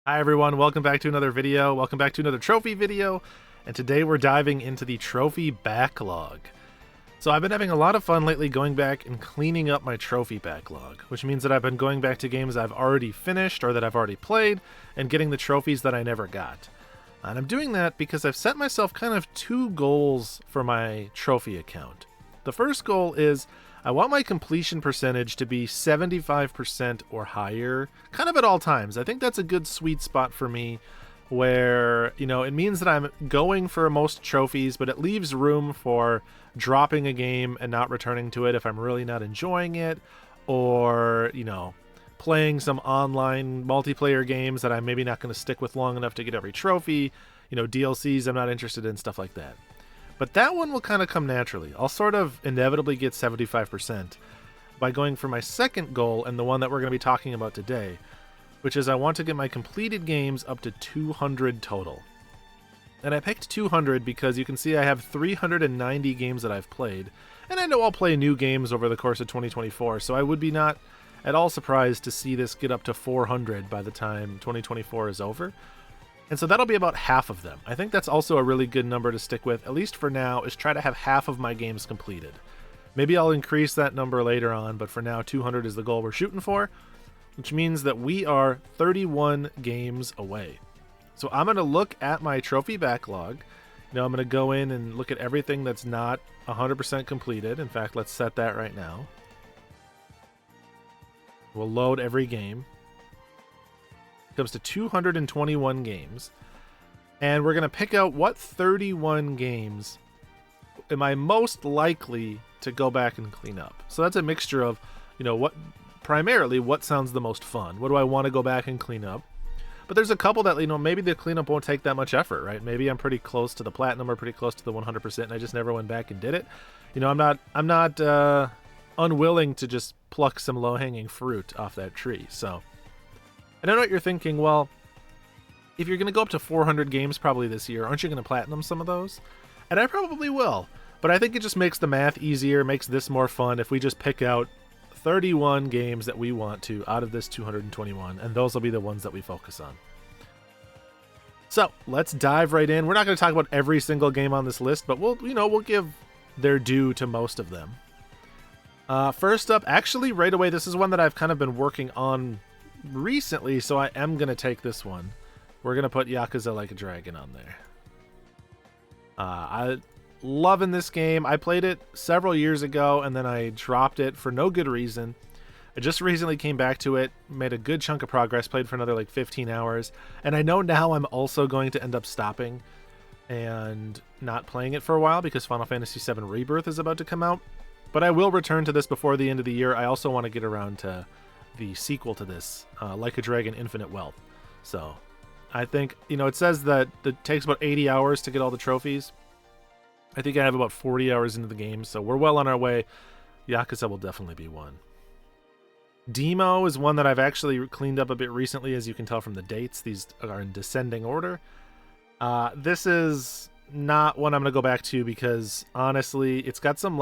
Hi everyone, welcome back to another video. Welcome back to another trophy video. And today we're diving into the trophy backlog. So I've been having a lot of fun lately going back and cleaning up my trophy backlog, which means that I've been going back to games I've already finished or that I've already played and getting the trophies that I never got. And I'm doing that because I've set myself kind of two goals for my trophy account. The first goal is I want my completion percentage to be 75% or higher, kind of at all times. I think that's a good sweet spot for me where, it means that I'm going for most trophies, but it leaves room for dropping a game and not returning to it if I'm really not enjoying it, or, playing some online multiplayer games that I'm maybe not going to stick with long enough to get every trophy, DLCs I'm not interested in, stuff like that. But that one will kind of come naturally. I'll sort of inevitably get 75% by going for my second goal and the one that we're going to be talking about today, which is I want to get my completed games up to 200 total. And I picked 200 because you can see I have 390 games that I've played, and I know I'll play new games over the course of 2024, so I would be not at all surprised to see this get up to 400 by the time 2024 is over. And so that'll be about half of them. I think that's also a really good number to stick with, at least for now, is try to have half of my games completed. Maybe I'll increase that number later on, but for now 200 is the goal we're shooting for, which means that we are 31 games away. So I'm going to look at my trophy backlog. I'm going to go in and look at everything that's not 100% completed. In fact, let's set that right now. We'll load every game. Comes to 221 games, and we're going to pick out what 31 games am I most likely to go back and clean up. So that's a mixture of, primarily what sounds the most fun. What do I want to go back and clean up? But there's a couple that, maybe the cleanup won't take that much effort, right? Maybe I'm pretty close to the platinum or pretty close to the 100%, and I just never went back and did it. I'm not unwilling to just pluck some low-hanging fruit off that tree. So I don't know what you're thinking. Well, if you're going to go up to 400 games probably this year, aren't you going to platinum some of those? And I probably will. But I think it just makes the math easier, makes this more fun if we just pick out 31 games that we want to out of this 221, and those will be the ones that we focus on. So let's dive right in. We're not going to talk about every single game on this list, but we'll give their due to most of them. First up, actually right away, this is one that I've kind of been working on recently, so I am going to take this one. We're going to put Yakuza Like a Dragon on there. I loving this game. I played it several years ago, and then I dropped it for no good reason. I just recently came back to it, made a good chunk of progress, played for another 15 hours, and I know now I'm also going to end up stopping and not playing it for a while because Final Fantasy VII Rebirth is about to come out. But I will return to this before the end of the year. I also want to get around to the sequel to this, Like a Dragon Infinite Wealth. So I think, it says that it takes about 80 hours to get all the trophies. I think I have about 40 hours into the game, so we're well on our way. Yakuza will definitely be one. Demo is one that I've actually cleaned up a bit recently, as you can tell from the dates. These are in descending order. This is not one I'm going to go back to because, honestly, it's got some,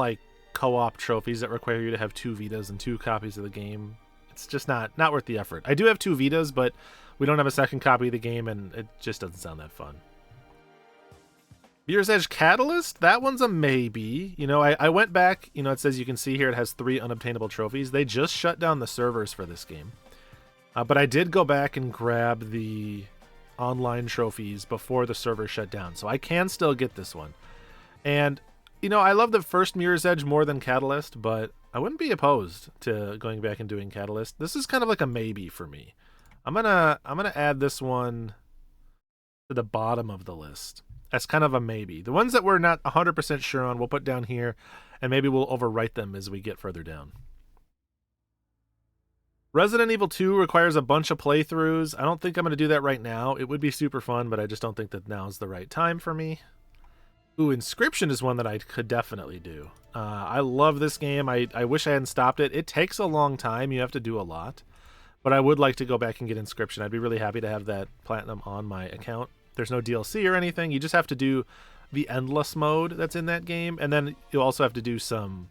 co-op trophies that require you to have 2 Vitas and 2 copies of the game. It's just not worth the effort. I do have 2 Vitas, but we don't have a second copy of the game, and it just doesn't sound that fun. Mirror's Edge Catalyst, that one's a maybe. I went back, it says you can see here it has 3 unobtainable trophies. They just shut down the servers for this game. But I did go back and grab the online trophies before the server shut down, so I can still get this one. And, I love the first Mirror's Edge more than Catalyst, but I wouldn't be opposed to going back and doing Catalyst. This is kind of like a maybe for me. I'm gonna add this one to the bottom of the list. That's kind of a maybe. The ones that we're not 100% sure on, we'll put down here, and maybe we'll overwrite them as we get further down. Resident Evil 2 requires a bunch of playthroughs. I don't think I'm going to do that right now. It would be super fun, but I just don't think that now's the right time for me. Ooh, Inscription is one that I could definitely do. I love this game. I wish I hadn't stopped it. It takes a long time. You have to do a lot. But I would like to go back and get Inscription. I'd be really happy to have that platinum on my account. There's no DLC or anything. You just have to do the endless mode that's in that game. And then you'll also have to do some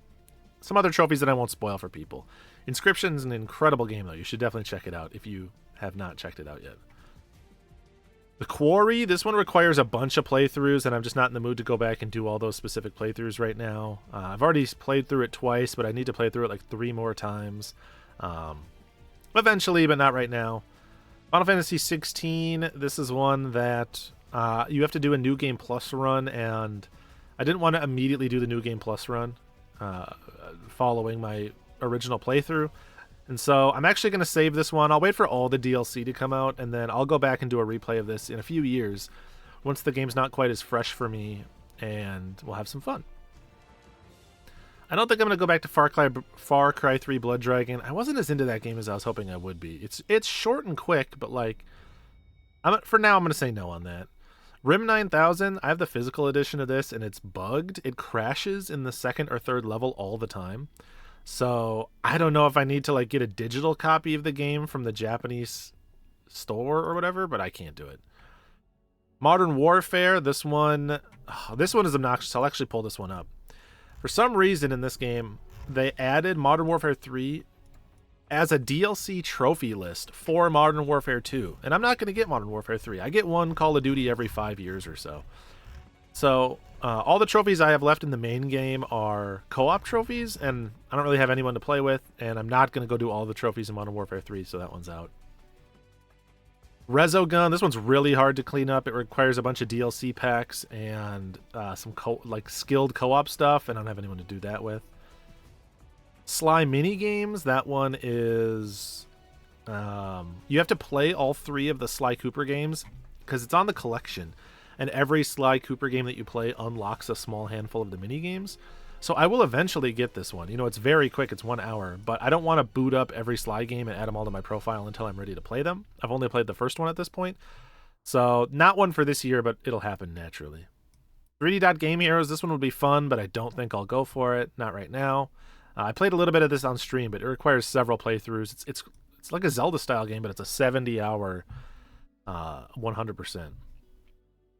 other trophies that I won't spoil for people. Inscription's an incredible game, though. You should definitely check it out if you have not checked it out yet. The Quarry, this one requires a bunch of playthroughs, and I'm just not in the mood to go back and do all those specific playthroughs right now. I've already played through it twice, but I need to play through it like 3 more times. Eventually, but not right now. Final Fantasy 16, this is one that you have to do a New Game Plus run, and I didn't want to immediately do the New Game Plus run following my original playthrough. And so I'm actually going to save this one. I'll wait for all the DLC to come out, and then I'll go back and do a replay of this in a few years once the game's not quite as fresh for me, and we'll have some fun. I don't think I'm going to go back to Far Cry 3 Blood Dragon. I wasn't as into that game as I was hoping I would be. It's short and quick, but like, for now I'm going to say no on that. Rim 9000, I have the physical edition of this, and it's bugged. It crashes in the 2nd or 3rd level all the time. So I don't know if I need to like get a digital copy of the game from the Japanese store or whatever, but I can't do it. Modern Warfare, this one is obnoxious. I'll actually pull this one up. For some reason in this game, they added Modern Warfare 3 as a DLC trophy list for Modern Warfare 2. And I'm not going to get Modern Warfare 3. I get one Call of Duty every 5 years or so. So all the trophies I have left in the main game are co-op trophies, and I don't really have anyone to play with, and I'm not going to go do all the trophies in Modern Warfare 3, so that one's out. Resogun, this one's really hard to clean up. It requires a bunch of DLC packs and some skilled co-op stuff, and I don't have anyone to do that with. Sly Mini Games, that one is... you have to play all 3 of the Sly Cooper games, because it's on the collection. And every Sly Cooper game that you play unlocks a small handful of the mini games. So I will eventually get this one. You know, it's very quick. It's 1 hour. But I don't want to boot up every Sly game and add them all to my profile until I'm ready to play them. I've only played the first one at this point. So not one for this year, but it'll happen naturally. 3D Dot Game Heroes, this one would be fun, but I don't think I'll go for it. Not right now. I played a little bit of this on stream, but it requires several playthroughs. It's like a Zelda-style game, but it's a 70-hour 100%.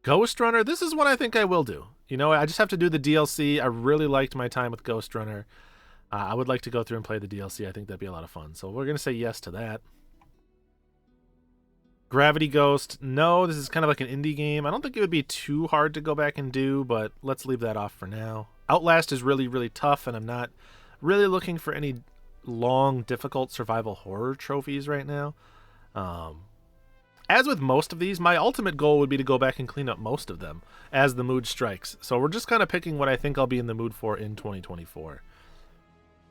Ghost Runner, this is one I think I will do. You know, I just have to do the DLC. I really liked my time with Ghost Runner. I would like to go through and play the DLC. I think that'd be a lot of fun. So we're going to say yes to that. Gravity Ghost, no, this is kind of like an indie game. I don't think it would be too hard to go back and do, but let's leave that off for now. Outlast is really, really tough, and I'm not really looking for any long, difficult survival horror trophies right now. As with most of these, my ultimate goal would be to go back and clean up most of them as the mood strikes. So we're just kind of picking what I think I'll be in the mood for in 2024.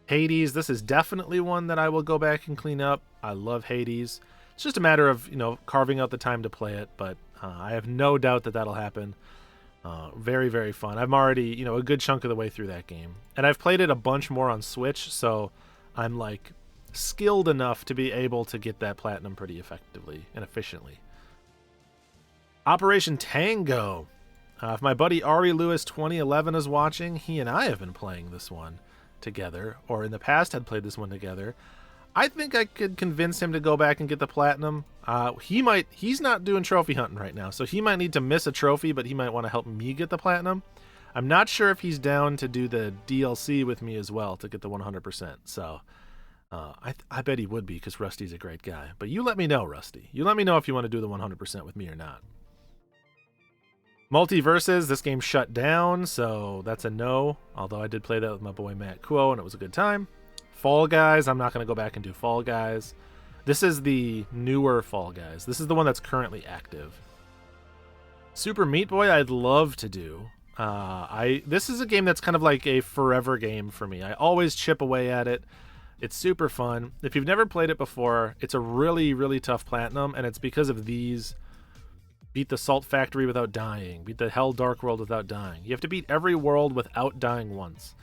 Hades, this is definitely one that I will go back and clean up. I love Hades. It's just a matter of, you know, carving out the time to play it, but I have no doubt that that'll happen. Very, very fun. I'm already, you know, a good chunk of the way through that game. And I've played it a bunch more on Switch, so I'm like skilled enough to be able to get that platinum pretty effectively and efficiently. Operation Tango. If my buddy Ari Lewis 2011 is watching, he and I have been playing this one together, or in the past had played this one together. I think I could convince him to go back and get the platinum. He's not doing trophy hunting right now, so he might need to miss a trophy, but he might want to help me get the platinum. I'm not sure if he's down to do the DLC with me as well to get the 100%. So I bet he would be, because Rusty's a great guy. But you let me know, Rusty. You let me know if you want to do the 100% with me or not. Multiverses, this game shut down, so that's a no. Although I did play that with my boy Matt Kuo, and it was a good time. Fall Guys, I'm not going to go back and do Fall Guys. This is the newer Fall Guys. This is the one that's currently active. Super Meat Boy, I'd love to do. This is a game that's kind of like a forever game for me. I always chip away at it. It's super fun. If you've never played it before, it's a really, really tough platinum, and it's because of these. Beat the Salt Factory without dying. Beat the Hell Dark World without dying. You have to beat every world without dying once.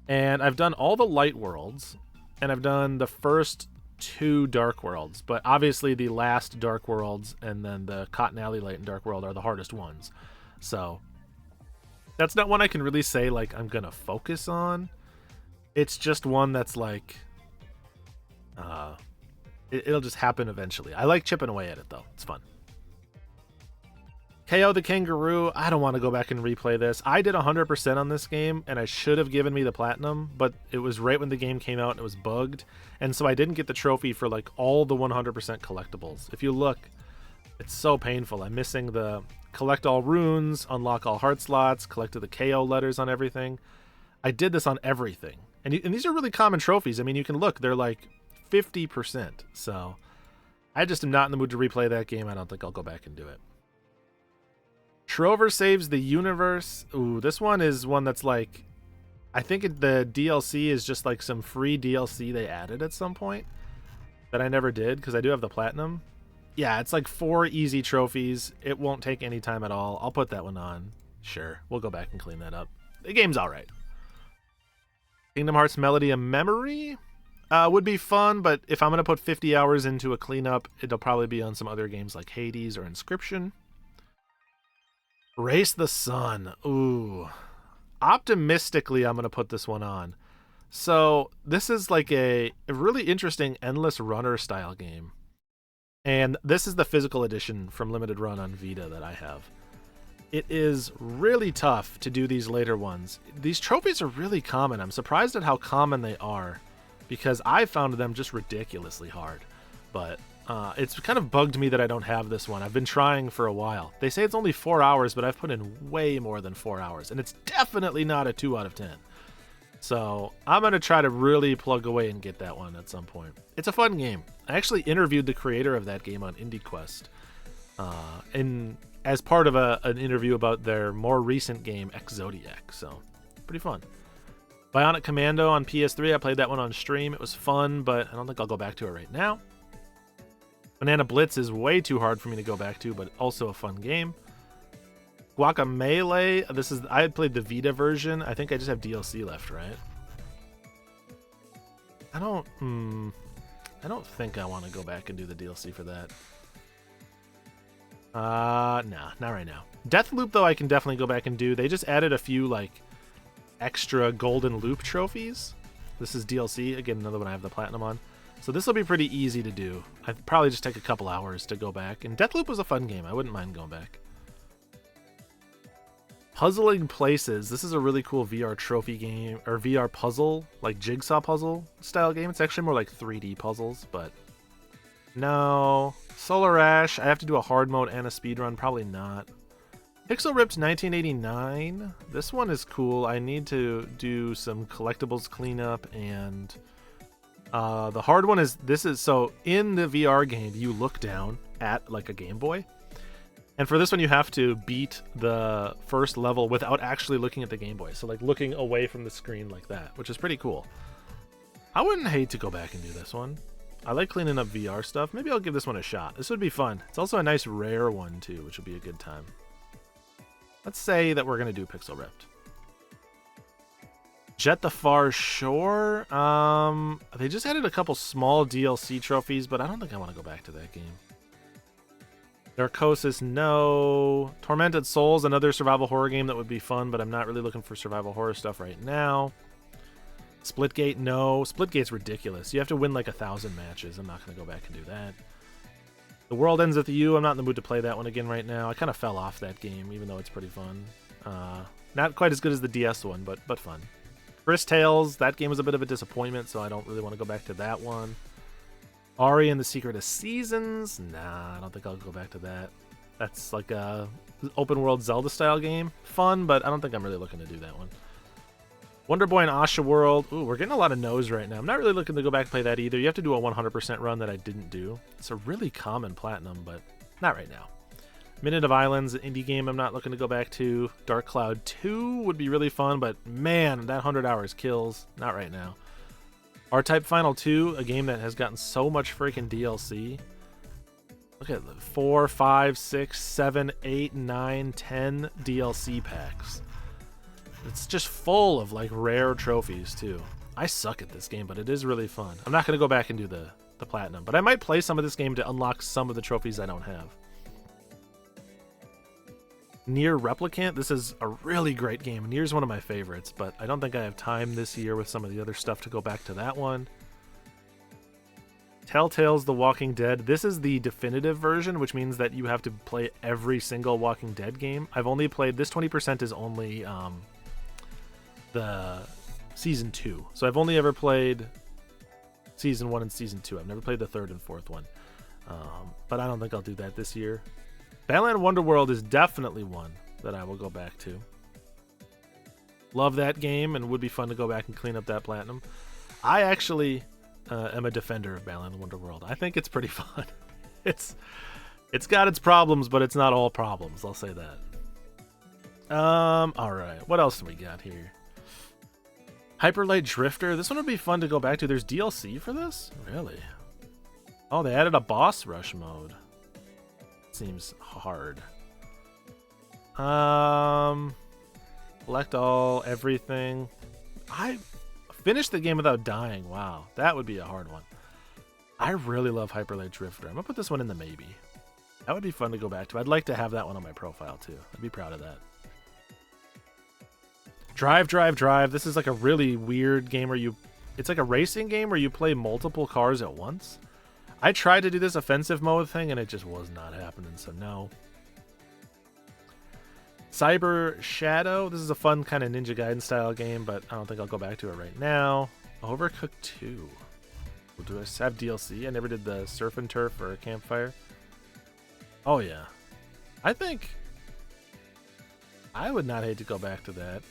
And I've done all the light worlds, and I've done the first 2 dark worlds, but obviously the last dark worlds and then the Cotton Alley Light and Dark World are the hardest ones. So that's not one I can really say like I'm gonna focus on. It's just one that's like it'll just happen eventually. I like chipping away at it though. It's fun. KO the Kangaroo, I don't want to go back and replay this. I did 100% on this game, and I should have given me the platinum, but it was right when the game came out and it was bugged, and so I didn't get the trophy for like all the 100% collectibles. If you look, It's so painful. I'm missing the collect all runes, unlock all heart slots, collected the KO letters on everything. I did this on everything. And these are really common trophies. I mean, you can look, they're like 50%. So I just am not in the mood to replay that game. I don't think I'll go back and do it. Trover Saves the Universe. Ooh, this one is one that's like, I think the DLC is just like some free DLC they added at some point that I never did because I do have the platinum. Yeah, it's like 4 easy trophies. It won't take any time at all. I'll put that one on. Sure, we'll go back and clean that up. The game's all right. Kingdom Hearts Melody of Memory would be fun, but if I'm going to put 50 hours into a cleanup, it'll probably be on some other games like Hades or Inscription. Race the Sun. Ooh. Optimistically, I'm going to put this one on. So this is like a really interesting endless runner style game. And this is the physical edition from Limited Run on Vita that I have. It is really tough to do these later ones. These trophies are really common. I'm surprised at how common they are because I found them just ridiculously hard. But it's kind of bugged me that I don't have this one. I've been trying for a while. They say it's only 4 hours, but I've put in way more than 4 hours. And it's definitely not a 2 out of 10. So I'm going to try to really plug away and get that one at some point. It's a fun game. I actually interviewed the creator of that game on IndieQuest. As part of an interview about their more recent game, Exodiac. So, pretty fun. Bionic Commando on PS3. I played that one on stream. It was fun, but I don't think I'll go back to it right now. Banana Blitz is way too hard for me to go back to, but also a fun game. Guacamelee. I had played the Vita version. I think I just have DLC left, right? I don't think I want to go back and do the DLC for that. Nah, not right now. Deathloop, though, I can definitely go back and do. They just added a few, like, extra golden loop trophies. This is DLC. Again, another one I have the platinum on. So this will be pretty easy to do. I'd probably just take a couple hours to go back. And Deathloop was a fun game. I wouldn't mind going back. Puzzling Places. This is a really cool VR trophy game, or VR puzzle, like jigsaw puzzle style game. It's actually more like 3D puzzles, but no. Solar Ash, I have to do a hard mode and a speed run. Probably not. Pixel Ripped 1989. This one is cool. I need to do some collectibles cleanup, and the hard one is so in the VR game you look down at like a Game Boy, and for this one you have to beat the first level without actually looking at the Game Boy. So like looking away from the screen like that, which is pretty cool. I wouldn't hate to go back and do this one. I like cleaning up VR stuff. Maybe I'll give this one a shot. This would be fun. It's also a nice rare one too, which would be a good time. Let's say that we're going to do Pixel Ripped. Jet the Far Shore. They just added a couple small DLC trophies, but I don't think I want to go back to that game. Narcosis, no. Tormented Souls, another survival horror game that would be fun, but I'm not really looking for survival horror stuff right now. Splitgate, no. Splitgate's ridiculous. You have to win like 1,000 matches. I'm not going to go back and do that. The World Ends With You. I'm not in the mood to play that one again right now. I kind of fell off that game, even though it's pretty fun. Not quite as good as the DS one, but fun. Chris Tales, that game was a bit of a disappointment, so I don't really want to go back to that one. Ari and the Secret of Seasons. Nah, I don't think I'll go back to that. That's like a open world Zelda style game. Fun, but I don't think I'm really looking to do that one. Wonder Boy and Asha World. Ooh, we're getting a lot of no's right now. I'm not really looking to go back and play that either. You have to do a 100% run that I didn't do. It's a really common platinum, but not right now. Minute of Islands, an indie game I'm not looking to go back to. Dark Cloud 2 would be really fun, but man, that 100 hours kills. Not right now. R-Type Final 2, a game that has gotten so much freaking DLC. Look at 4, 5, 6, 7, 8, 9, 10 DLC packs. It's just full of like rare trophies too. I suck at this game, but it is really fun. I'm not going to go back and do the platinum, but I might play some of this game to unlock some of the trophies I don't have. Nier Replicant, this is a really great game. Nier's one of my favorites, but I don't think I have time this year with some of the other stuff to go back to that one. Telltale's The Walking Dead. This is the definitive version, which means that you have to play every single Walking Dead game. I've only played, this 20% is only the Season 2. So I've only ever played Season 1 and Season 2. I've never played the third and fourth one. But I don't think I'll do that this year. Battleland Wonderworld is definitely one that I will go back to. Love that game, and would be fun to go back and clean up that platinum. I actually am a defender of Battleland Wonderworld. I think it's pretty fun. It's got its problems, but it's not all problems. I'll say that. All right. What else do we got here? Hyper Light Drifter. This one would be fun to go back to. There's DLC for this? Really? Oh, they added a boss rush mode. Seems hard. Collect all, everything. I finished the game without dying. Wow, that would be a hard one. I really love Hyper Light Drifter. I'm gonna put this one in the maybe. That would be fun to go back to. I'd like to have that one on my profile too. I'd be proud of that. Drive, Drive, Drive. This is like a really weird game where it's like a racing game where you play multiple cars at once. I tried to do this offensive mode thing and it just was not happening, so no. Cyber Shadow. This is a fun kind of Ninja Gaiden style game, but I don't think I'll go back to it right now. Overcooked 2. Do I have DLC? I never did the Surf and Turf or Campfire. Oh yeah. I think I would not hate to go back to that.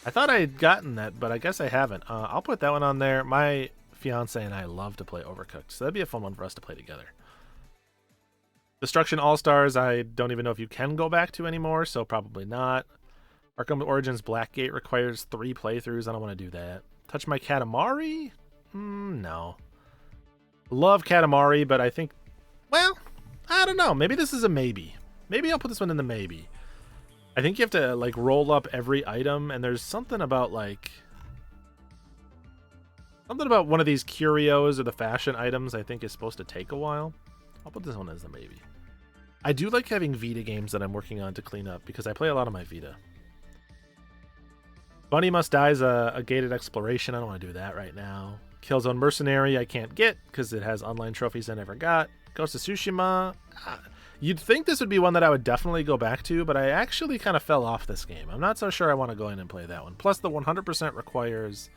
I thought I had gotten that, but I guess I haven't. I'll put that one on there. My fiance and I love to play Overcooked, so that'd be a fun one for us to play together. Destruction All-Stars, I don't even know if you can go back to anymore, so probably not. Arkham Origins Blackgate requires 3 playthroughs. I don't want to do that. Touch My Katamari? No. Love Katamari, but I think, well, I don't know. Maybe this is a maybe. Maybe I'll put this one in the maybe. I think you have to like roll up every item, and there's something about one of these curios or the fashion items I think is supposed to take a while. I'll put this one as a maybe. I do like having Vita games that I'm working on to clean up because I play a lot on my Vita. Bunny Must Die is a gated exploration. I don't want to do that right now. Killzone Mercenary I can't get because it has online trophies I never got. Ghost of Tsushima. You'd think this would be one that I would definitely go back to, but I actually kind of fell off this game. I'm not so sure I want to go in and play that one. Plus, the 100% requires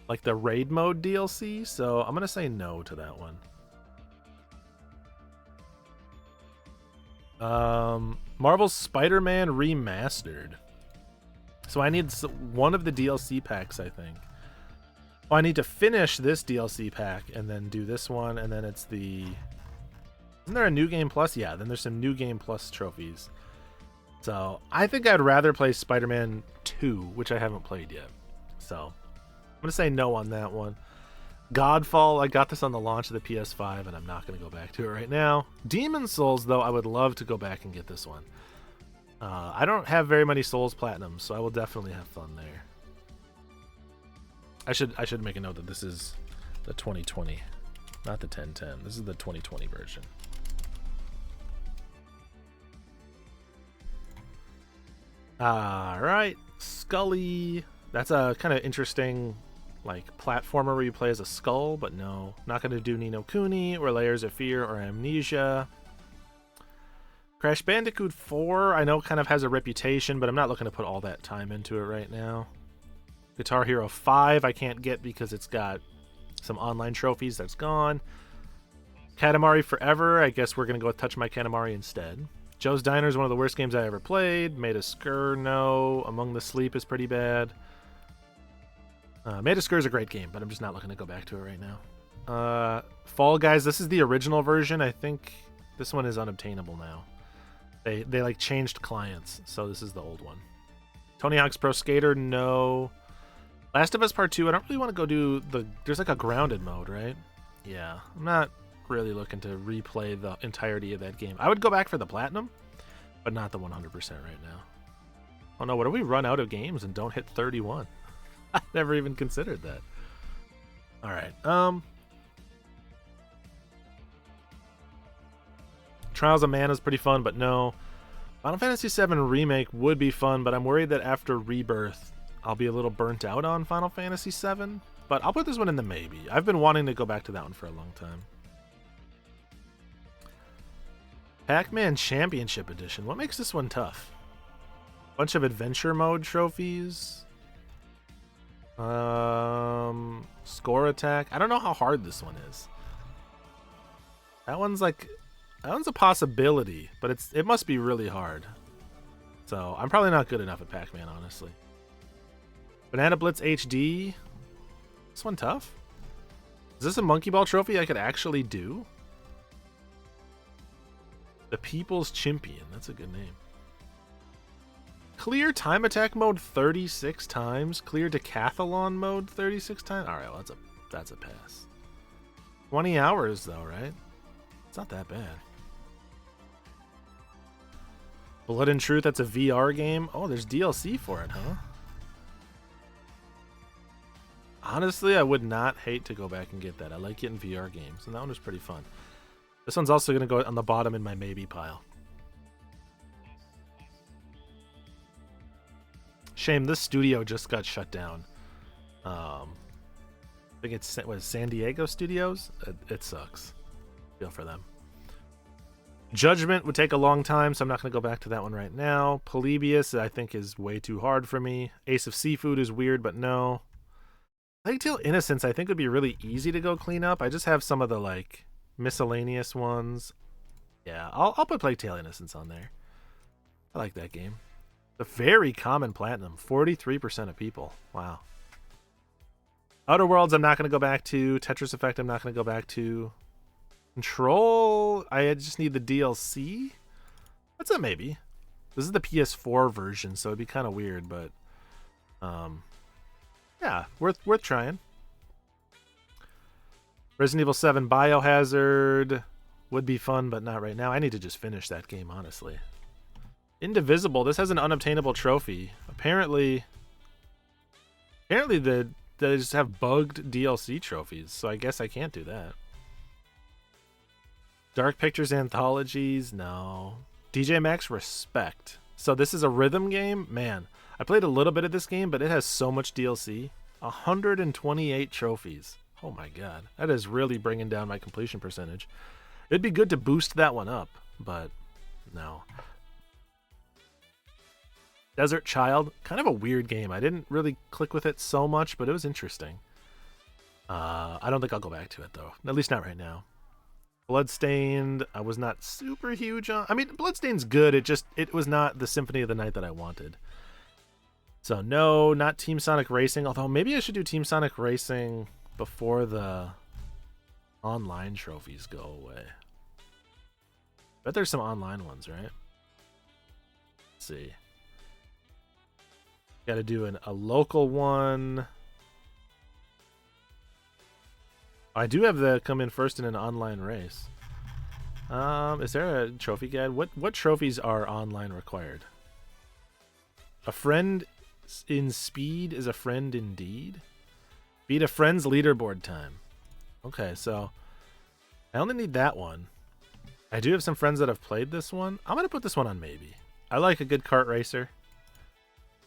like the raid mode DLC, so I'm going to say no to that one. Marvel's Spider-Man Remastered. So I need one of the DLC packs, I think. Oh, I need to finish this DLC pack and then do this one, and then it's the... Isn't there a New Game Plus? Yeah, then there's some New Game Plus trophies. So I think I'd rather play Spider-Man 2, which I haven't played yet. So I'm going to say no on that one. Godfall, I got this on the launch of the PS5, and I'm not going to go back to it right now. Demon Souls, though, I would love to go back and get this one. I don't have very many Souls Platinums, so I will definitely have fun there. I should make a note that this is the 2020, not the 1010. This is the 2020 version. All right, Scully. That's a kind of interesting, like, platformer where you play as a skull, but no, not going to do Ni no Kuni or Layers of Fear or Amnesia. Crash Bandicoot 4, I know kind of has a reputation, but I'm not looking to put all that time into it right now. Guitar Hero 5 I can't get because it's got some online trophies that's gone. Katamari Forever, I guess we're going to go with Touch My Katamari instead. Joe's Diner is one of the worst games I ever played. Made a Skur, no. Among the Sleep is pretty bad. Made a Skur is a great game, but I'm just not looking to go back to it right now. Fall Guys, this is the original version. I think this one is unobtainable now. They like changed clients, so this is the old one. Tony Hawk's Pro Skater, no. Last of Us Part 2, I don't really want to go do there's like a grounded mode, right? Yeah, I'm not really looking to replay the entirety of that game. I would go back for the platinum, but not the 100% right now. Oh no, what if we run out of games and don't hit 31? I never even considered that. All right. Trials of Mana is pretty fun, but no. Final Fantasy VII Remake would be fun, but I'm worried that after Rebirth, I'll be a little burnt out on Final Fantasy VII. But I'll put this one in the maybe. I've been wanting to go back to that one for a long time. Pac-Man Championship Edition. What makes this one tough? Bunch of adventure mode trophies. Score attack. I don't know how hard this one is. That one's a possibility, but it must be really hard. So I'm probably not good enough at Pac-Man, honestly. Banana Blitz HD. This one tough? Is this a Monkey Ball trophy I could actually do? The People's Champion. That's a good name. Clear time attack mode 36 times. Clear decathlon mode 36 times. All right, well, that's a pass. 20 hours though, right? It's not that bad. Blood and Truth. That's a VR game. Oh, there's DLC for it, huh? Honestly, I would not hate to go back and get that. I like getting VR games, and that one was pretty fun. This one's also going to go on the bottom in my maybe pile. Shame, this studio just got shut down. I think it's San Diego Studios. It sucks. Feel for them. Judgment would take a long time, so I'm not going to go back to that one right now. Polybius, I think, is way too hard for me. Ace of Seafood is weird, but no. Plague Tale Innocence, I think, would be really easy to go clean up. I just have some of the, like, miscellaneous ones. Yeah, I'll put Plague Tale Innocence on there. I like that game. The very common platinum, 43% of people. Wow. Outer Worlds, I'm not going to go back to. Tetris Effect, I'm not going to go back to. Control, I just need the DLC. That's a maybe. This is the PS4 version, so it'd be kind of weird, but yeah, worth trying. Resident Evil 7 Biohazard would be fun, but not right now. I need to just finish that game, honestly. Indivisible, this has an unobtainable trophy. Apparently they just have bugged DLC trophies, so I guess I can't do that. Dark Pictures Anthologies, no. DJ Max Respect. So this is a rhythm game? Man, I played a little bit of this game, but it has so much DLC. 128 trophies. Oh my god. That is really bringing down my completion percentage. It'd be good to boost that one up, but no. Desert Child, kind of a weird game. I didn't really click with it so much, but it was interesting. I don't think I'll go back to it, though. At least not right now. Bloodstained, I was not super huge on. I mean, Bloodstained's good. It was not the Symphony of the Night that I wanted. So no, not Team Sonic Racing. Although maybe I should do Team Sonic Racing before the online trophies go away. Bet there's some online ones, right? Let's see. Got to do a local one. I do have the come in first in an online race. Is there a trophy guide? What trophies are online required? A friend in speed is a friend indeed. Beat a friend's leaderboard time. Okay, so I only need that one. I do have some friends that have played this one. I'm gonna put this one on maybe. I like a good kart racer,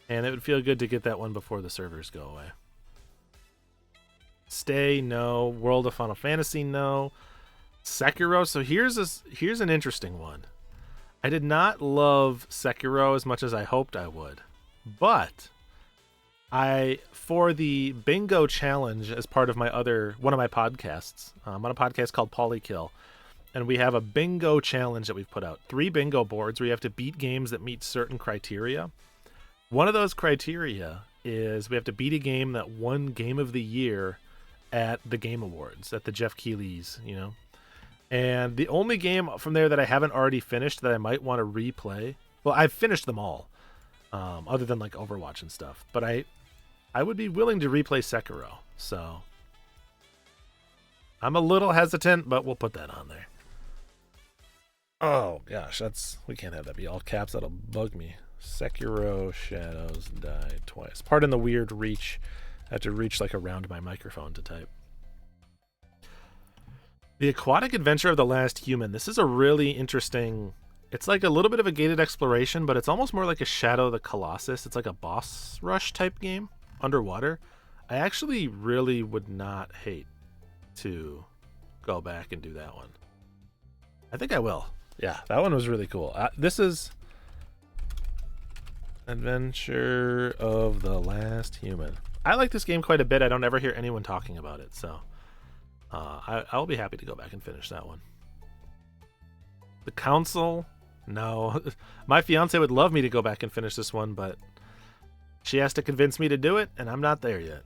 and it would feel good to get that one before the servers go away. Stay, no. World of Final Fantasy, no. Sekiro, so here's an interesting one. I did not love Sekiro as much as I hoped I would, but for the bingo challenge as part of one of my podcasts, I'm on a podcast called Polykill, and we have a bingo challenge that we've put out. 3 bingo boards where you have to beat games that meet certain criteria. One of those criteria is we have to beat a game that won Game of the Year at the Game Awards, at the Jeff Keighley's, you know. And the only game from there that I haven't already finished that I might want to replay, well, I've finished them all, other than like Overwatch and stuff, but I would be willing to replay Sekiro, so I'm a little hesitant, but we'll put that on there. Oh gosh, we can't have that be all caps, that'll bug me. Sekiro Shadows Die Twice. Pardon the weird reach. I have to reach like around my microphone to type. The Aquatic Adventure of the Last Human. This is a really interesting. It's like a little bit of a gated exploration, but it's almost more like a Shadow of the Colossus. It's like a boss rush type game underwater. I actually really would not hate to go back and do that one. I think I will. Yeah, that one was really cool. This is Adventure of the Last Human. I like this game quite a bit. I don't ever hear anyone talking about it, so I'll be happy to go back and finish that one. The Council? No. My fiance would love me to go back and finish this one, but she has to convince me to do it, and I'm not there yet.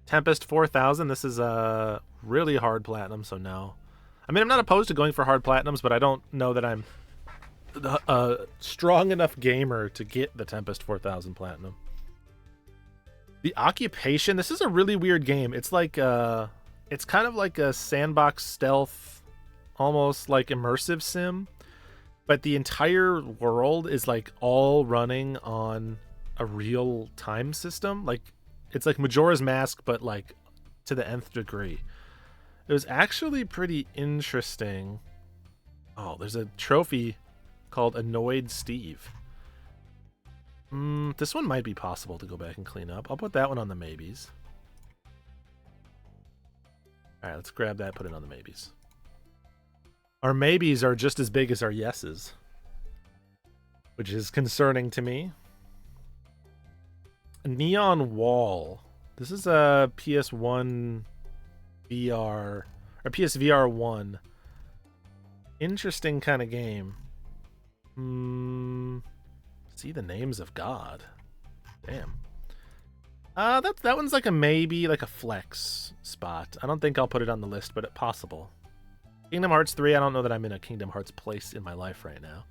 Tempest 4000. This is a really hard platinum, so no. I mean, I'm not opposed to going for hard platinums, but I don't know that I'm a strong enough gamer to get the Tempest 4000 platinum. The Occupation. This is a really weird game. It's like it's kind of like a sandbox stealth, almost like immersive sim, but the entire world is like all running on a real time system. Like it's like Majora's Mask, but like to the nth degree. It was actually pretty interesting. Oh, there's a trophy called Annoyed Steve. This one might be possible to go back and clean up. I'll put that one on the maybes. All right, let's grab that, put it on the maybes. Our maybes are just as big as our yeses, which is concerning to me. Neon Wall. This is a PS1 VR, or PSVR 1. Interesting kind of game. See the Names of God. Damn. That one's like a maybe, like a flex spot. I don't think I'll put it on the list, but it's possible. Kingdom Hearts 3, I don't know that I'm in a Kingdom Hearts place in my life right now.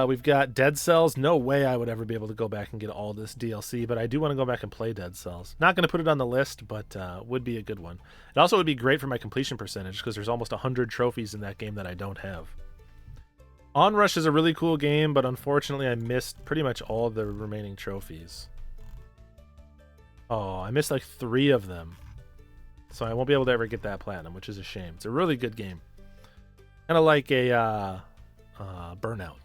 We've got Dead Cells. No way I would ever be able to go back and get all this DLC, but I do want to go back and play Dead Cells. Not going to put it on the list, but would be a good one. It also would be great for my completion percentage, because there's almost 100 trophies in that game that I don't have. Onrush is a really cool game, but unfortunately I missed pretty much all the remaining trophies. Oh, I missed like 3 of them. So I won't be able to ever get that platinum, which is a shame. It's a really good game. Kind of like a Burnout.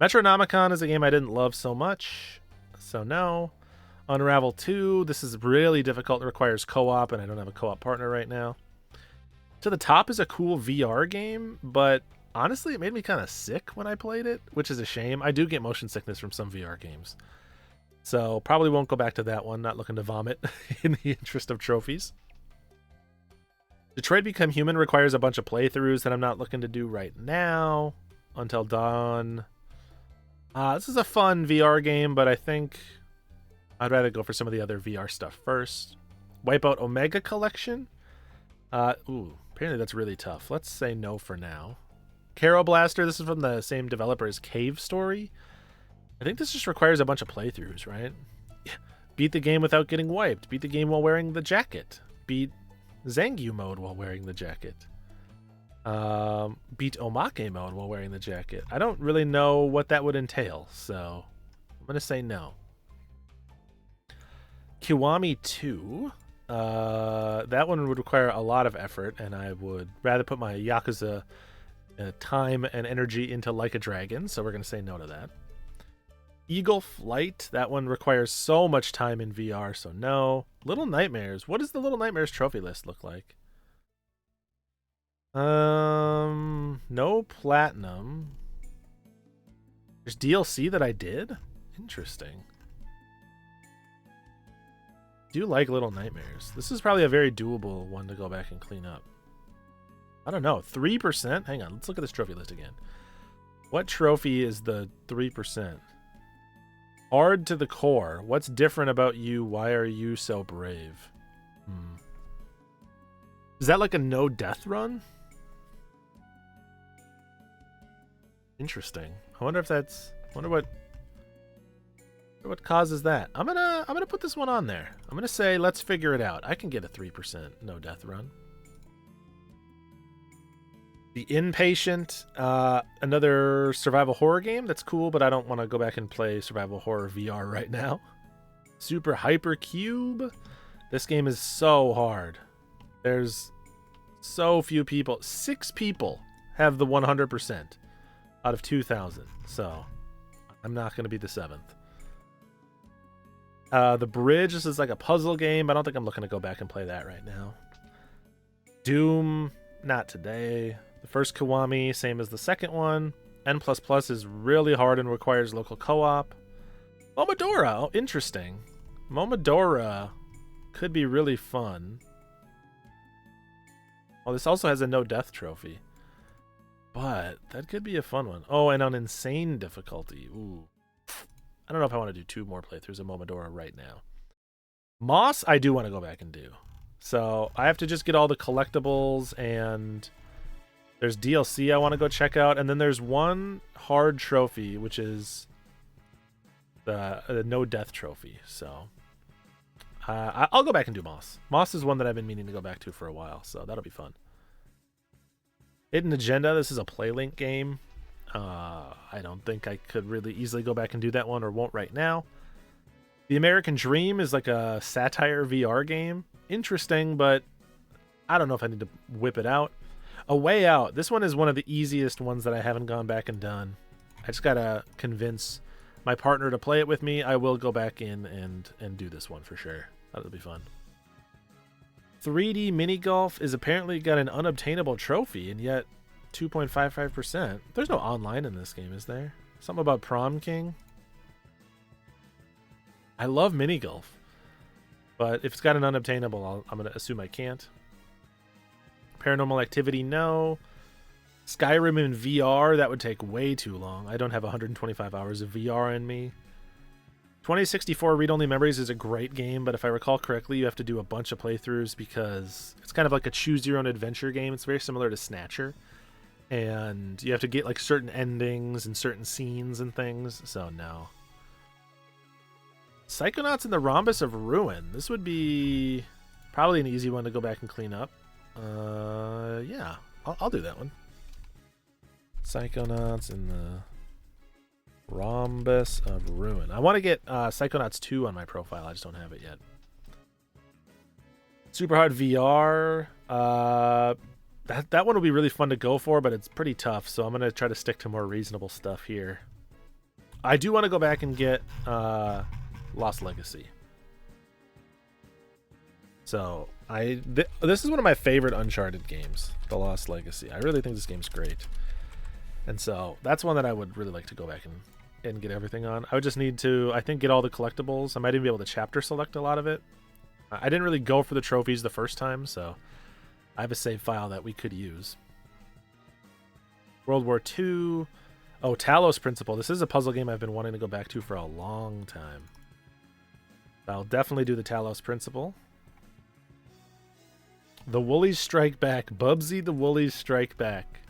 Metronomicon is a game I didn't love so much, so no. Unravel 2, this is really difficult. It requires co-op, and I don't have a co-op partner right now. To the Top is a cool VR game, but honestly, it made me kind of sick when I played it, which is a shame. I do get motion sickness from some VR games. So probably won't go back to that one, not looking to vomit in the interest of trophies. Detroit Become Human requires a bunch of playthroughs that I'm not looking to do right now. Until Dawn. This is a fun VR game, but I think I'd rather go for some of the other VR stuff first. Wipeout Omega Collection. Apparently that's really tough. Let's say no for now. Carol Blaster, this is from the same developer as Cave Story. I think this just requires a bunch of playthroughs, right? Beat the game without getting wiped. Beat the game while wearing the jacket. Beat Zangief mode while wearing the jacket. Beat Omake mode while wearing the jacket. I don't really know what that would entail, so I'm going to say no. Kiwami 2. That one would require a lot of effort, and I would rather put my Yakuza time and energy into Like a Dragon, so we're going to say no to that. Eagle Flight, that one requires so much time in VR, so no. Little Nightmares. What does the Little Nightmares trophy list look like? No platinum. There's DLC that I did? Interesting. Do like Little Nightmares. This is probably a very doable one to go back and clean up. I don't know. 3%? Hang on. Let's look at this trophy list again. What trophy is the 3%? Hard to the core. What's different about you? Why are you so brave? Is that like a no death run? Interesting. I wonder if that's. I wonder what causes that. I'm gonna put this one on there. I'm gonna say let's figure it out. I can get a 3% no death run. The Inpatient, another survival horror game. That's cool, but I don't want to go back and play survival horror VR right now. Super Hypercube. This game is so hard. There's so few people. 6 people have the 100% out of 2,000. So I'm not going to be the 7th. The Bridge. This is like a puzzle game. I don't think I'm looking to go back and play that right now. Doom. Not today. The first Kiwami, same as the second one. N++ is really hard and requires local co-op. Momodora, oh, interesting. Momodora could be really fun. Oh, this also has a no death trophy. But that could be a fun one. Oh, and on insane difficulty. Ooh. I don't know if I want to do 2 more playthroughs of Momodora right now. Moss, I do want to go back and do. So I have to just get all the collectibles, and there's DLC I want to go check out. And then there's one hard trophy, which is the no death trophy. So I'll go back and do Moss. Moss is one that I've been meaning to go back to for a while, so that'll be fun. Hidden Agenda, this is a PlayLink game. I don't think I could really easily go back and do that one, or won't right now. The American Dream is like a satire VR game. Interesting, but I don't know if I need to whip it out. A Way Out, this one is one of the easiest ones that I haven't gone back and done. I just gotta convince my partner to play it with me. I will go back in and do this one for sure. That'll be fun. 3D Mini Golf is apparently got an unobtainable trophy, and yet 2.55%. There's no online in this game, is there? Something about Prom King? I love mini golf, but if it's got an unobtainable, I'm going to assume I can't. Paranormal Activity, no. Skyrim in VR, that would take way too long. I don't have 125 hours of VR in me. 2064 Read Only Memories is a great game, but if I recall correctly, you have to do a bunch of playthroughs because it's kind of like a choose your own adventure game. It's very similar to Snatcher, and you have to get like certain endings and certain scenes and things, so no. Psychonauts in the Rhombus of Ruin. This would be probably an easy one to go back and clean up. Yeah, I'll do that one. Psychonauts in the Rhombus of Ruin. I want to get Psychonauts 2 on my profile. I just don't have it yet. Super Hard VR. That one will be really fun to go for, but it's pretty tough, so I'm going to try to stick to more reasonable stuff here. I do want to go back and get Lost Legacy. So this is one of my favorite Uncharted games, The Lost Legacy. I really think this game's great. And so that's one that I would really like to go back and get everything on. I would just need to, I think, get all the collectibles. I might even be able to chapter select a lot of it. I didn't really go for the trophies the first time, so I have a save file that we could use. World War II. Oh, Talos Principle. This is a puzzle game I've been wanting to go back to for a long time. I'll definitely do the Talos Principle. The Woolies Strike Back. Bubsy the Woolies Strike Back.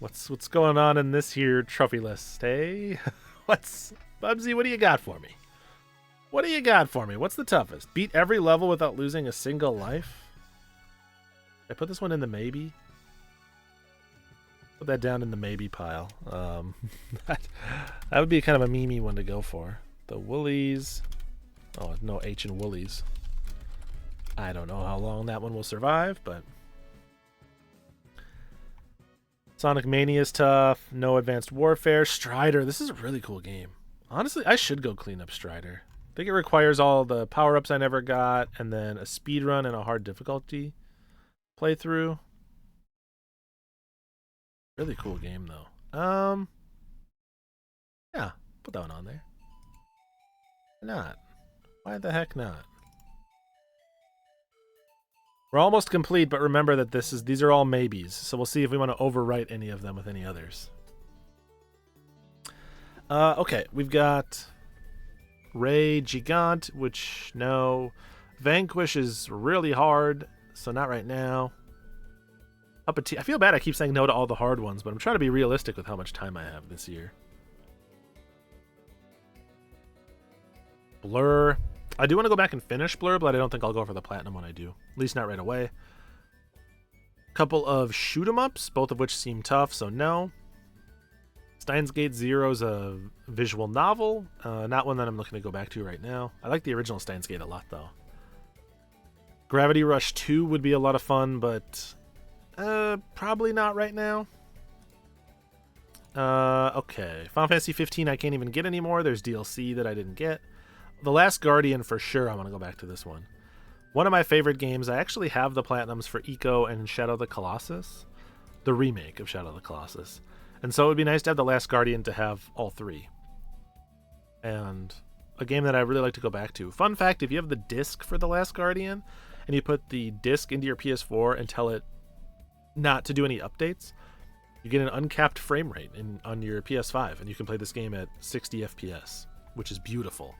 What's going on in this here trophy list, hey? Bubsy, what do you got for me? What do you got for me? What's the toughest? Beat every level without losing a single life? I put this one in the maybe. Put that down in the maybe pile. That would be kind of a memey one to go for. The Woolies. Oh, no H in Woolies. I don't know how long that one will survive, but Sonic Mania is tough. No Advanced Warfare. Strider. This is a really cool game. Honestly, I should go clean up Strider. I think it requires all the power-ups I never got, and then a speed run and a hard difficulty playthrough. Really cool game, though. Yeah, put that one on there. Why not? Why the heck not? We're almost complete, but remember that these are all maybes, so we'll see if we want to overwrite any of them with any others. Okay, we've got Ray Gigant, which no. Vanquish is really hard, so not right now. I feel bad I keep saying no to all the hard ones, but I'm trying to be realistic with how much time I have this year. Blur. I do want to go back and finish Blur, but I don't think I'll go for the platinum when I do. At least not right away. Couple of shoot 'em ups, both of which seem tough, so no. Steins Gate Zero is a visual novel, not one that I'm looking to go back to right now. I like the original Steins Gate a lot, though. Gravity Rush 2 would be a lot of fun, but probably not right now. Okay. Final Fantasy 15 I can't even get anymore. There's DLC that I didn't get. The Last Guardian, for sure, I want to go back to this one. One of my favorite games, I actually have the platinums for Eco and Shadow of the Colossus. The remake of Shadow of the Colossus. And so it would be nice to have The Last Guardian to have all three. And a game that I really like to go back to. Fun fact, if you have the disc for The Last Guardian, and you put the disc into your PS4 and tell it not to do any updates, you get an uncapped frame rate on your PS5, and you can play this game at 60 FPS, which is beautiful.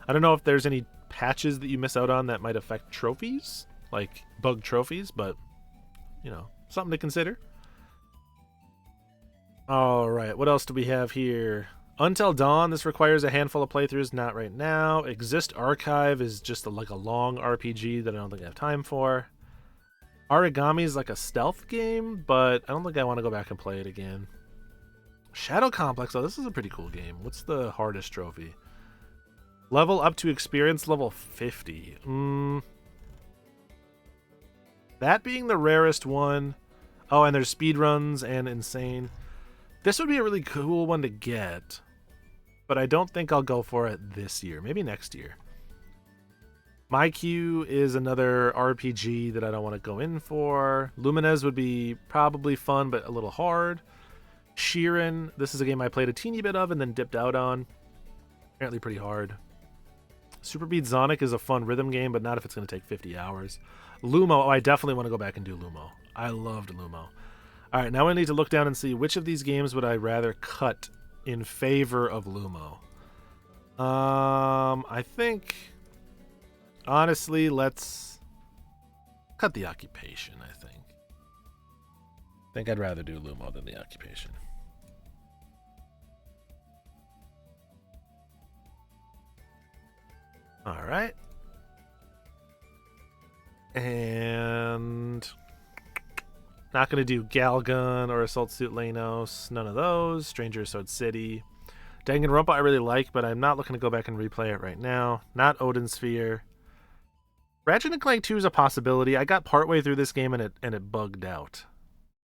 I don't know if there's any patches that you miss out on that might affect trophies, like bug trophies, but, you know, something to consider. All right, what else do we have here? Until Dawn, this requires a handful of playthroughs, not right now. Exist Archive is just like a long RPG that I don't think I have time for. Origami is like a stealth game, but I don't think I want to go back and play it again. Shadow Complex, oh, this is a pretty cool game. What's the hardest trophy? Level up to experience level 50. That being the rarest one. Oh, and there's speedruns and insane. This would be a really cool one to get, but I don't think I'll go for it this year. Maybe next year. My Q is another RPG that I don't want to go in for. Lumines would be probably fun, but a little hard. Sheeran, this is a game I played a teeny bit of and then dipped out on. Apparently pretty hard. Super Beat Sonic is a fun rhythm game, but not if it's going to take 50 hours. Lumo, oh, I definitely want to go back and do Lumo. I loved Lumo. All right, now I need to look down and see which of these games would I rather cut in favor of Lumo. I think, honestly, let's cut the Occupation, I think I'd rather do Lumo than the Occupation. All right. And not going to do Galgun or Assault Suit Lanos. None of those. Stranger Sword City. Danganronpa I really like, but I'm not looking to go back and replay it right now. Not Odin Sphere. Ratchet & Clank 2 is a possibility. I got partway through this game and it bugged out.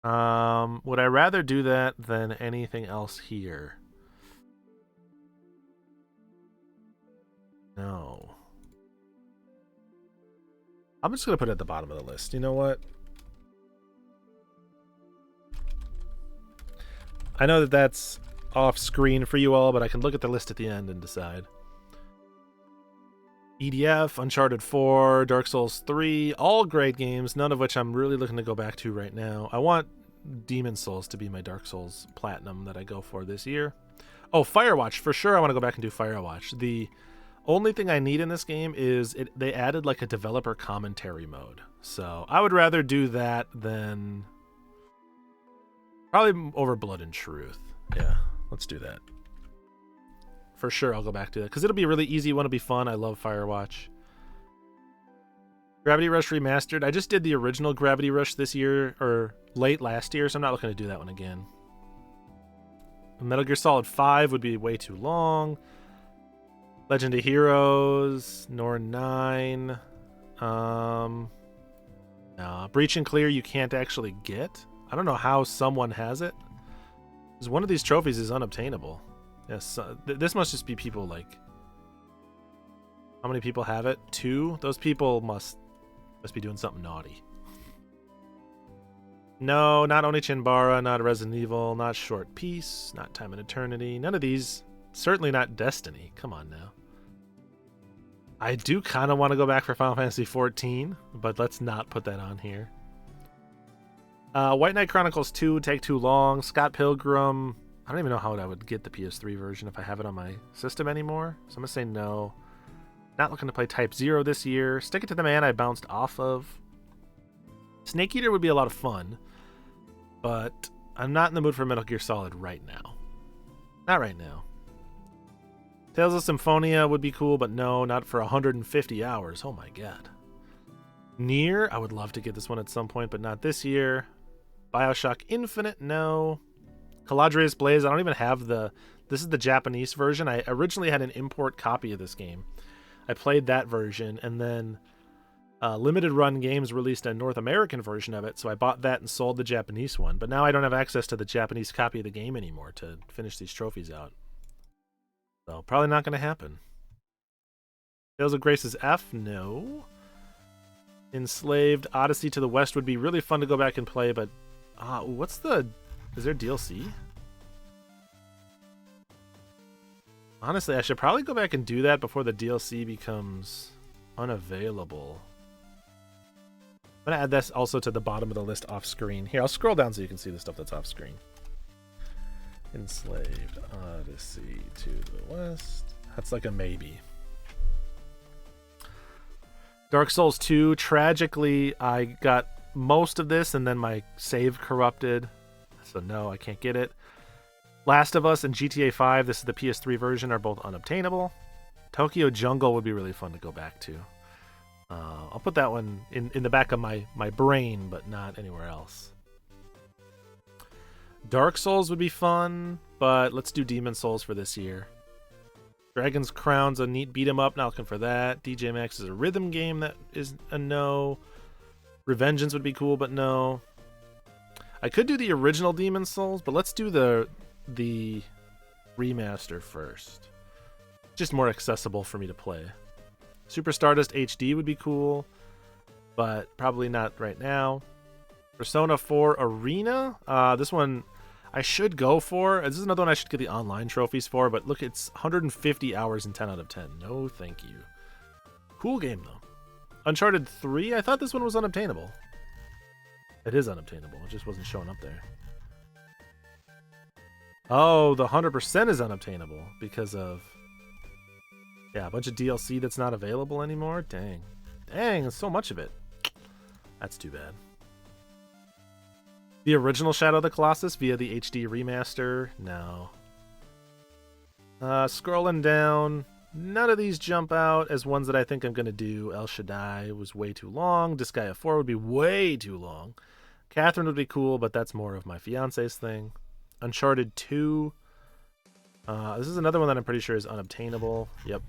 Would I rather do that than anything else here? No. I'm just going to put it at the bottom of the list. You know what? I know that that's off screen for you all, but I can look at the list at the end and decide. EDF, Uncharted 4, Dark Souls 3, all great games, none of which I'm really looking to go back to right now. I want Demon Souls to be my Dark Souls Platinum that I go for this year. Oh, Firewatch, for sure I want to go back and do Firewatch. The only thing I need in this game is they added like a developer commentary mode. So I would rather do that than probably over Blood and Truth. Yeah, let's do that. For sure I'll go back to that because it'll be a really easy one. It'll be fun. I love Firewatch. Gravity Rush Remastered. I just did the original Gravity Rush this year, or late last year, so I'm not looking to do that one again. Metal Gear Solid 5 would be way too long. Legend of Heroes, Norn 9. No, Breach and Clear you can't actually get. I don't know how someone has it. Because one of these trophies is unobtainable. Yes, this must just be people like... How many people have it? 2? Those people must be doing something naughty. No, not Onichinbara, not Resident Evil, not Short Peace, not Time and Eternity. None of these. Certainly not Destiny. Come on now. I do kind of want to go back for Final Fantasy XIV, but let's not put that on here. White Knight Chronicles 2 would take too long. Scott Pilgrim... I don't even know how I would get the PS3 version if I have it on my system anymore. So I'm going to say no. Not looking to play Type 0 this year. Stick It to the Man I bounced off of. Snake Eater would be a lot of fun. But I'm not in the mood for Metal Gear Solid right now. Not right now. Tales of Symphonia would be cool, but no, not for 150 hours. Oh my god. Nier, I would love to get this one at some point, but not this year. Bioshock Infinite, no. Caladrius Blaze, I don't even have the... This is the Japanese version. I originally had an import copy of this game. I played that version, and then Limited Run Games released a North American version of it, so I bought that and sold the Japanese one. But now I don't have access to the Japanese copy of the game anymore to finish these trophies out. So, probably not going to happen. Tales of Grace's F? No. Enslaved Odyssey to the West would be really fun to go back and play, but... what's the... Is there DLC? Honestly, I should probably go back and do that before the DLC becomes unavailable. I'm going to add this also to the bottom of the list off screen. Here, I'll scroll down so you can see the stuff that's off screen. Enslaved Odyssey to the West. That's like a maybe. Dark Souls 2, tragically, I got most of this and then my save corrupted. So no, I can't get it. Last of Us and GTA 5, this is the PS3 version, are both unobtainable. Tokyo Jungle would be really fun to go back to. I'll put that one in the back of my brain, but not anywhere else. Dark Souls would be fun, but let's do Demon Souls for this year. Dragon's Crown's a neat beat 'em up, not looking for that. DJ Max is a rhythm game that is a no. Revengeance would be cool, but no. I could do the original Demon Souls, but let's do the remaster first. Just more accessible for me to play. Super Stardust HD would be cool, but probably not right now. Persona 4 Arena. This one I should go for. This is another one I should get the online trophies for, but look, it's 150 hours and 10 out of 10. No, thank you. Cool game, though. Uncharted 3, I thought this one was unobtainable. It is unobtainable. It just wasn't showing up there. Oh, the 100% is unobtainable because of... Yeah, a bunch of DLC that's not available anymore. Dang. Dang, there's so much of it. That's too bad. The original Shadow of the Colossus via the HD remaster? No. Scrolling down, none of these jump out as ones that I think I'm going to do. El Shaddai was way too long. Disgaea 4 would be way too long. Catherine would be cool, but that's more of my fiance's thing. Uncharted 2. This is another one that I'm pretty sure is unobtainable. Yep.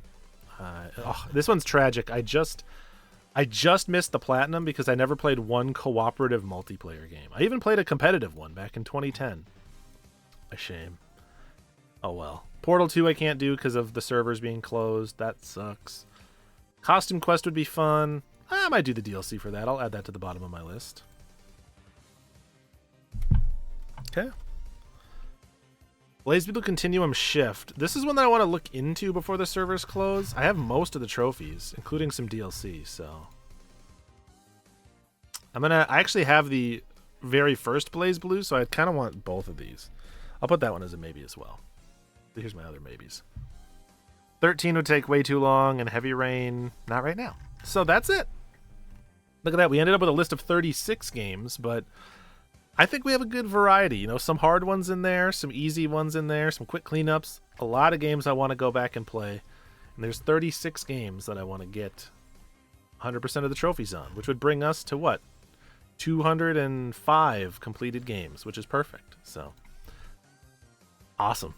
This one's tragic. I just missed the platinum because I never played one cooperative multiplayer game. I even played a competitive one back in 2010. A shame. Oh well. Portal 2 I can't do because of the servers being closed. That sucks. Costume Quest would be fun. I might do the DLC for that. I'll add that to the bottom of my list. Okay. BlazBlue Continuum Shift. This is one that I want to look into before the servers close. I have most of the trophies, including some DLC, so... I actually have the very first BlazBlue, so I kind of want both of these. I'll put that one as a maybe as well. Here's my other maybes. 13 would take way too long, and Heavy Rain, not right now. So that's it. Look at that. We ended up with a list of 36 games, but... I think we have a good variety, you know, some hard ones in there, some easy ones in there, some quick cleanups, a lot of games I want to go back and play. And there's 36 games that I want to get 100% of the trophies on, which would bring us to what? 205 completed games, which is perfect. So, awesome.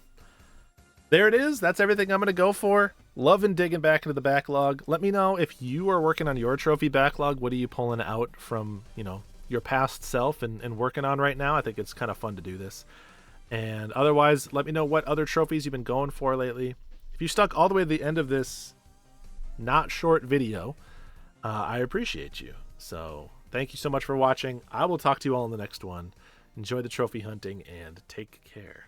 There it is. That's everything I'm going to go for. Loving digging back into the backlog. Let me know if you are working on your trophy backlog. What are you pulling out from, you know, your past self and working on right now? I think it's kind of fun to do this. And otherwise, let me know what other trophies you've been going for lately. If you stuck all the way to the end of this not short video, I appreciate you. So thank you so much for watching. I will talk to you all in the next one. Enjoy the trophy hunting and take care.